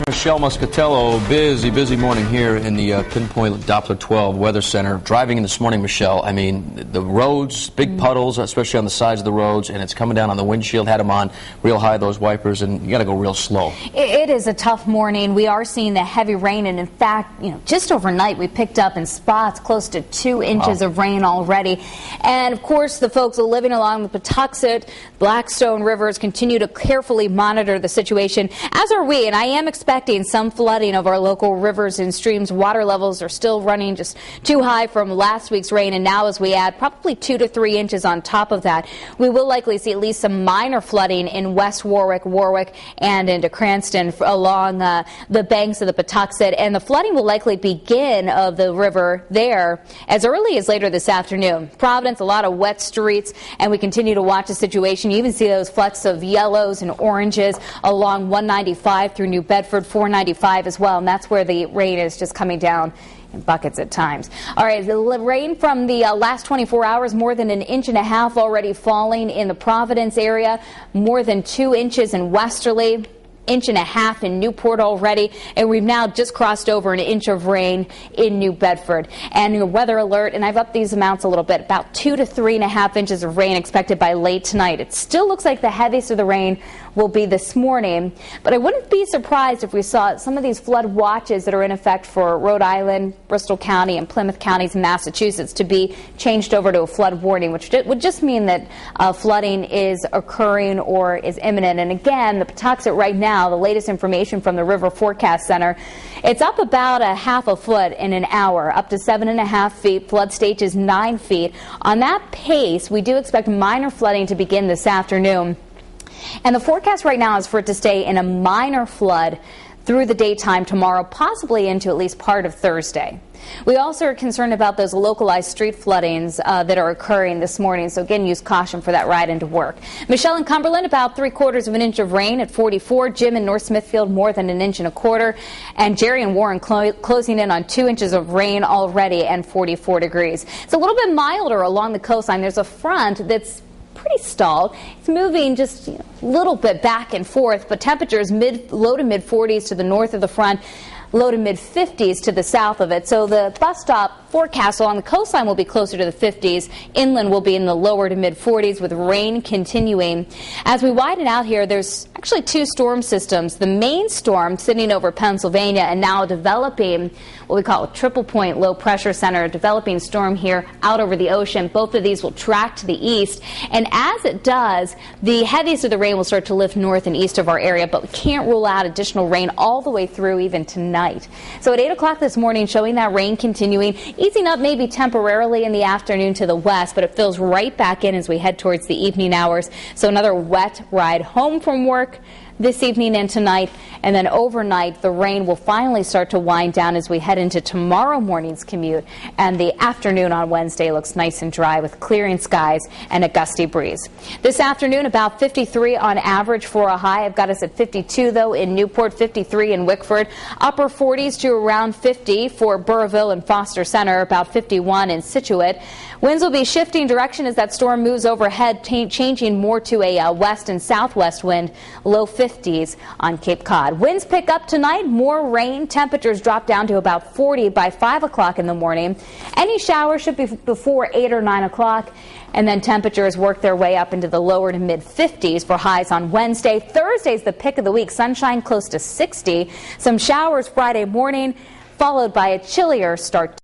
Michelle Muscatello, busy morning here in the Pinpoint Doppler 12 Weather Center. Driving in this morning, Michelle, I mean, the roads, big puddles, especially on the sides of the roads, and it's coming down on the windshield. Had them on real high, those wipers, and you got to go real slow. It is a tough morning. We are seeing the heavy rain, and in fact, just overnight we picked up in spots close to 2 inches of rain already. And of course, the folks living along the Patuxent, Blackstone rivers continue to carefully monitor the situation, as are we, and I am expecting some flooding of our local rivers and streams. Water levels are still running just too high from last week's rain, and now as we add probably 2 to 3 inches on top of that, we will likely see at least some minor flooding in West Warwick, and into Cranston along the banks of the Patuxent, and the flooding will likely begin of the river there as early as later this afternoon. Providence, a lot of wet streets, and we continue to watch the situation. You even see those flecks of yellows and oranges along 195 through New Bedford, 495 as well, and that's where the rain is just coming down in buckets at times. All right, the rain from the last 24 hours, more than 1.5 inches already falling in the Providence area, more than 2 inches in Westerly, 1.5 inches in Newport already, and we've now just crossed over 1 inch of rain in New Bedford. And your weather alert, and I've upped these amounts a little bit, about 2 to 3.5 inches of rain expected by late tonight. It still looks like the heaviest of the rain will be this morning, but I wouldn't be surprised if we saw some of these flood watches that are in effect for Rhode Island, Bristol County, and Plymouth counties in Massachusetts to be changed over to a flood warning, which would just mean that flooding is occurring or is imminent. And again, the Patuxent right now, the latest information from the River Forecast Center, it's up about 1/2 foot in an hour, up to 7.5 feet. Flood stage is 9 feet. On that pace, we do expect minor flooding to begin this afternoon. And the forecast right now is for it to stay in a minor flood through the daytime tomorrow, possibly into at least part of Thursday. We also are concerned about those localized street floodings that are occurring this morning, so again, use caution for that ride into work. Michelle in Cumberland, about 3/4 inch of rain at 44. Jim in North Smithfield, more than 1.25 inches. And Jerry and Warren closing in on 2 inches of rain already and 44 degrees. It's a little bit milder along the coastline. There's a front that's pretty stalled. It's moving just a little bit back and forth, but temperatures low to mid 40s to the north of the front, low to mid 50s to the south of it. So the bus stop forecast along the coastline will be closer to the 50s. Inland will be in the lower to mid 40s with rain continuing. As we widen out here, there's actually 2 storm systems. The main storm sitting over Pennsylvania and now developing what we call a triple point low pressure center, developing storm here out over the ocean. Both of these will track to the east, and as it does, the heaviest of the rain will start to lift north and east of our area, but we can't rule out additional rain all the way through even tonight. So at 8 o'clock this morning, showing that rain continuing, easing up maybe temporarily in the afternoon to the west, but it fills right back in as we head towards the evening hours. So another wet ride home from work this evening and tonight, and then overnight the rain will finally start to wind down as we head into tomorrow morning's commute, and the afternoon on Wednesday looks nice and dry with clearing skies and a gusty breeze. This afternoon about 53 on average for a high. I've got us at 52 though in Newport, 53 in Wickford, upper 40s to around 50 for Burrillville and Foster Center, about 51 in Scituate. Winds will be shifting direction as that storm moves overhead, changing more to a west and southwest wind, low 50s on Cape Cod. Winds pick up tonight, more rain. Temperatures drop down to about 40 by 5 o'clock in the morning. Any showers should be before 8 or 9 o'clock. And then temperatures work their way up into the lower to mid 50s for highs on Wednesday. Thursday's the pick of the week. Sunshine close to 60. Some showers Friday morning, followed by a chillier start.